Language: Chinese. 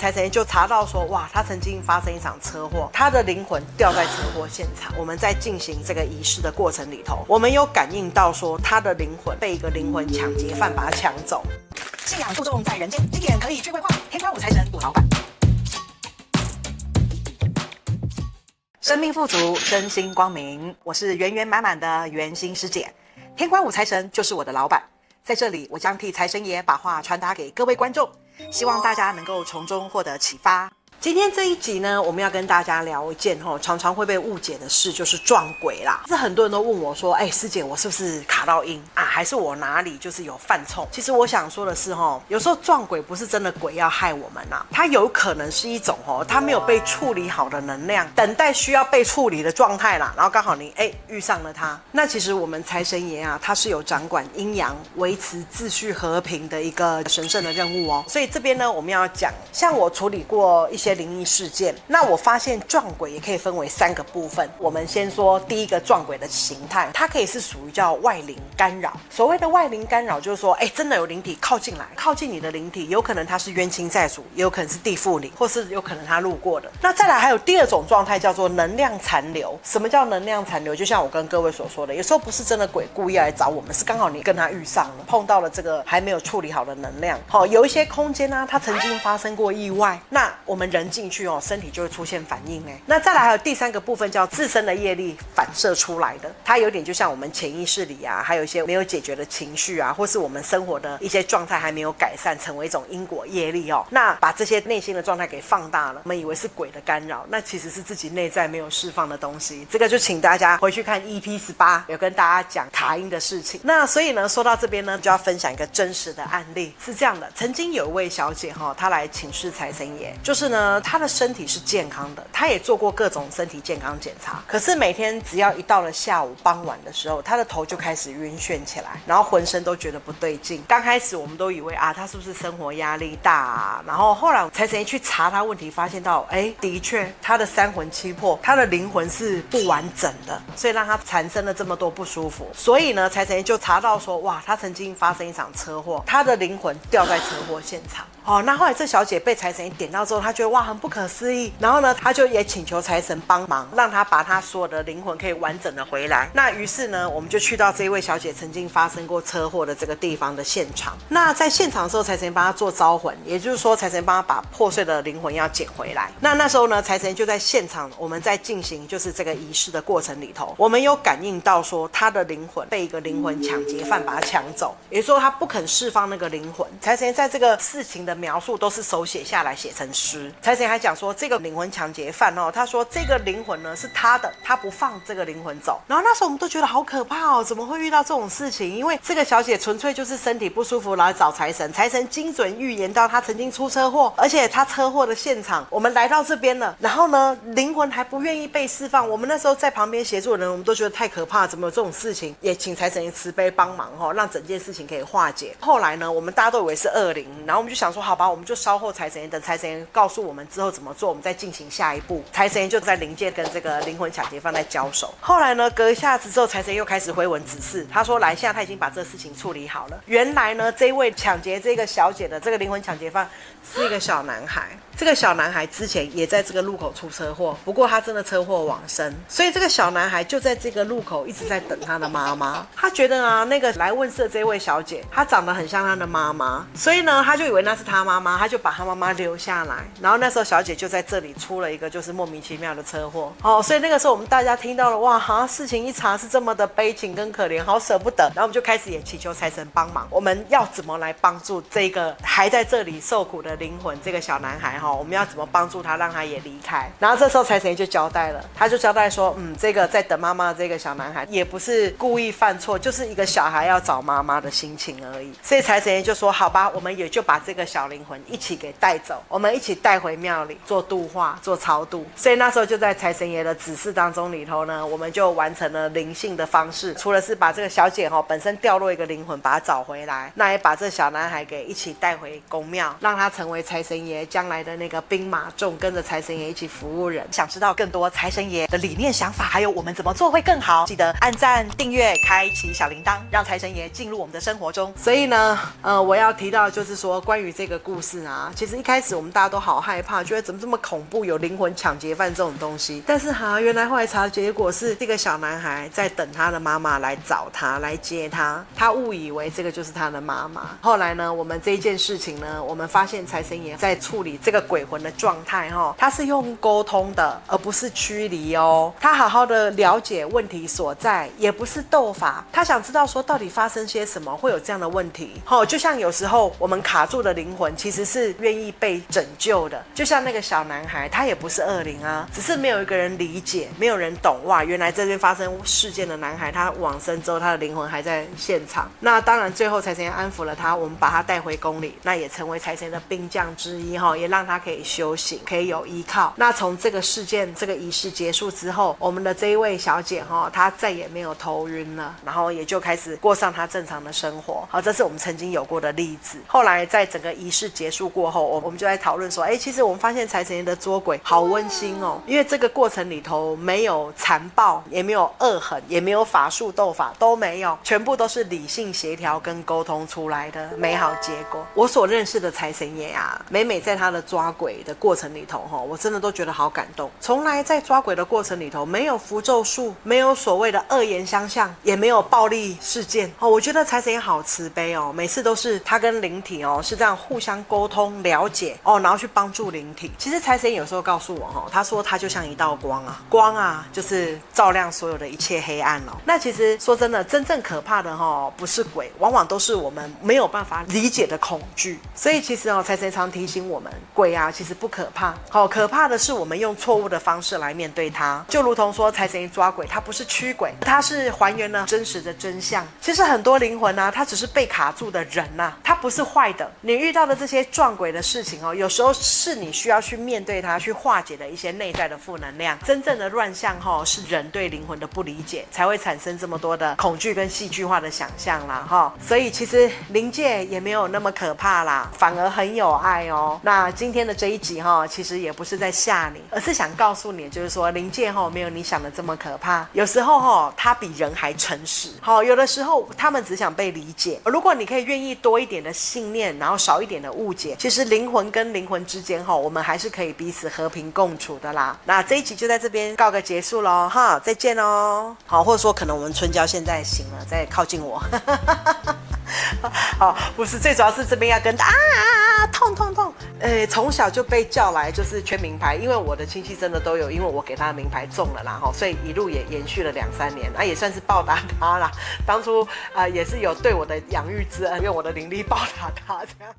财神爷就查到说，哇，他曾经发生一场车祸，他的灵魂掉在车祸现场。我们在进行这个仪式的过程里头，我们有感应到说，他的灵魂被一个灵魂抢劫犯把他抢走。信仰注重在人间，今天可以去规划天官五财神我老板。生命富足，身心光明，我是圆圆满满的圆心师姐。天官五财神就是我的老板，在这里我将替财神爷把话传达给各位观众，希望大家能够从中获得启发。今天这一集呢，我们要跟大家聊一件常常会被误解的事，就是撞鬼啦。这很多人都问我说，师姐，我是不是卡到阴啊？还是我哪里就是有犯冲？其实我想说的是有时候撞鬼不是真的鬼要害我们啊，它有可能是一种它没有被处理好的能量，等待需要被处理的状态啦。然后刚好你遇上了它。那其实我们财神爷啊，他是有掌管阴阳、维持秩序和平的一个神圣的任务哦。所以这边呢，我们要讲，像我处理过一些灵异事件，那我发现撞鬼也可以分为3个部分。我们先说第一个撞鬼的形态，它可以是属于叫外灵干扰。所谓的外灵干扰，就是说，真的有灵体靠近来，靠近你的灵体，有可能他是冤亲债主，也有可能是地缚灵，或是有可能他路过的。那再来还有第2种状态，叫做能量残留。什么叫能量残留？就像我跟各位所说的，有时候不是真的鬼故意来找我们，是刚好你跟他遇上了，碰到了这个还没有处理好的能量。有一些空间啊，它曾经发生过意外，那我们人进去身体就会出现反应。那再来还有第3个部分，叫自身的业力反射出来的，它有点就像我们潜意识里啊，还有一些没有解决的情绪啊，或是我们生活的一些状态还没有改善，成为一种因果业力那把这些内心的状态给放大了，我们以为是鬼的干扰，那其实是自己内在没有释放的东西。这个就请大家回去看 EP18， 有跟大家讲卡阴的事情。那所以呢，说到这边呢，就要分享一个真实的案例。是这样的，曾经有一位小姐她来请示财神爷，就是呢，她的身体是健康的，她也做过各种身体健康检查，可是每天只要一到了下午傍晚的时候，她的头就开始晕眩起来，然后浑身都觉得不对劲。刚开始我们都以为她是不是生活压力大啊？然后后来财神爷去查她问题，发现到的确她的3魂7魄，她的灵魂是不完整的，所以让她产生了这么多不舒服。所以呢，财神爷就查到说，哇，她曾经发生一场车祸，她的灵魂掉在车祸现场。那后来这小姐被财神爷点到之后，她觉得哇很不可思议，然后呢，她就也请求财神帮忙，让她把她所有的灵魂可以完整的回来。那于是呢，我们就去到这一位小姐曾经发生过车祸的这个地方的现场。那在现场的时候，财神爷帮她做招魂，也就是说财神爷帮她把破碎的灵魂要捡回来。那时候呢，财神爷就在现场，我们在进行就是这个仪式的过程里头，我们有感应到说她的灵魂被一个灵魂抢劫犯把她抢走，也就是说她不肯释放那个灵魂。财神爷在这个事情的描述都是手写下来，写成诗。财神爷还讲说，这个灵魂抢劫犯他说这个灵魂呢是他的，他不放这个灵魂走。然后那时候我们都觉得好可怕怎么会遇到这种事情？因为这个小姐纯粹就是身体不舒服来找财神，财神精准预言到她曾经出车祸，而且她车祸的现场我们来到这边了，然后呢灵魂还不愿意被释放。我们那时候在旁边协助的人，我们都觉得太可怕，怎么有这种事情？也请财神爷慈悲帮忙让整件事情可以化解。后来呢，我们大家都以为是恶灵，然后我们就想说好吧，我们就稍后财神爷，等财神爷告诉我们之后怎么做，我们再进行下一步。财神爷就在灵界跟这个灵魂抢劫犯在交手。后来呢，隔一下子之后，财神爷又开始回文指示，他说来，现在他已经把这事情处理好了。原来呢，这位抢劫这个小姐的这个灵魂抢劫犯是一个小男孩。这个小男孩之前也在这个路口出车祸，不过他真的车祸往生，所以这个小男孩就在这个路口一直在等他的妈妈。他觉得那个来问事的这位小姐，她长得很像他的妈妈，所以呢，他就以为那是他妈妈，他就把他妈妈留下来。然后那时候小姐就在这里出了一个就是莫名其妙的车祸所以那个时候我们大家听到了，哇事情一查是这么的悲情跟可怜，好舍不得。然后我们就开始也祈求财神帮忙，我们要怎么来帮助这个还在这里受苦的灵魂，这个小男孩我们要怎么帮助他，让他也离开。然后这时候财神爷就交代了，他就交代说这个在等妈妈的这个小男孩也不是故意犯错，就是一个小孩要找妈妈的心情而已。所以财神爷就说好吧，我们也就把这个小灵魂一起给带走，我们一起带回庙里做度化做超度。所以那时候就在财神爷的指示当中里头呢，我们就完成了灵性的方式，除了是把这个小姐本身掉落一个灵魂把她找回来，那也把这小男孩给一起带回宫庙，让他成为财神爷将来的那个兵马俑，跟着财神爷一起服务人。想知道更多财神爷的理念想法，还有我们怎么做会更好，记得按赞、订阅、开启小铃铛，让财神爷进入我们的生活中。所以呢，我要提到就是说，关于这个故事啊，其实一开始我们大家都好害怕，觉得怎么这么恐怖，有灵魂抢劫犯这种东西。但是原来后来查的结果是，这个小男孩在等他的妈妈来找他，来接他，他误以为这个就是他的妈妈。后来呢，我们这一件事情呢，我们发现财神爷在处理这个鬼魂的状态他是用沟通的，而不是驱离哦。他好好的了解问题所在，也不是斗法，他想知道说到底发生些什么会有这样的问题。就像有时候我们卡住的灵魂其实是愿意被拯救的，就像那个小男孩，他也不是恶灵啊，只是没有一个人理解，没有人懂。哇，原来这边发生事件的男孩，他往生之后，他的灵魂还在现场。那当然最后财神爷安抚了他，我们把他带回宫里，那也成为财神爷的兵将之一，也让他可以修行，可以有依靠。那从这个事件这个仪式结束之后，我们的这一位小姐她再也没有头晕了，然后也就开始过上她正常的生活。好，这是我们曾经有过的例子。后来在整个仪式结束过后，我们就在讨论说，其实我们发现财神爷的捉鬼好温馨哦，因为这个过程里头没有残暴，也没有恶狠，也没有法术斗法，都没有，全部都是理性协调跟沟通出来的美好结果。我所认识的财神爷啊，每在他的抓鬼的过程里头我真的都觉得好感动。从来在抓鬼的过程里头没有符咒术，没有所谓的恶言相向，也没有暴力事件我觉得财神爷好慈悲每次都是他跟灵体是这样互相沟通了解然后去帮助灵体。其实财神爷有时候告诉我他说他就像一道光啊，光啊就是照亮所有的一切黑暗那其实说真的，真正可怕的不是鬼，往往都是我们没有办法理解的恐惧。所以其实财神爷常提醒我们，鬼啊其实不可怕可怕的是我们用错误的方式来面对它。就如同说财神爷抓鬼，它不是驱鬼，它是还原了真实的真相。其实很多灵魂啊，它只是被卡住的人啊，它不是坏的。你遇到的这些撞鬼的事情有时候是你需要去面对它，去化解的一些内在的负能量。真正的乱象是人对灵魂的不理解，才会产生这么多的恐惧跟戏剧化的想象啦所以其实灵界也没有那么可怕啦，反而很有爱那今天的这一集其实也不是在吓你，而是想告诉你，就是说灵界没有你想的这么可怕。有时候它比人还诚实有的时候他们只想被理解。如果你可以愿意多一点的信念，然后少一点的误解，其实灵魂跟灵魂之间我们还是可以彼此和平共处的啦。那这一集就在这边告个结束咯再见咯。好，或者说可能我们春娇现在醒了，在靠近我不是，最主要是这边要跟痛痛痛从小就被叫来就是缺名牌，因为我的亲戚真的都有，因为我给他的名牌中了啦所以一路也延续了2-3年也算是报答他啦。当初也是有对我的养育之恩，用我的灵力报答他这样。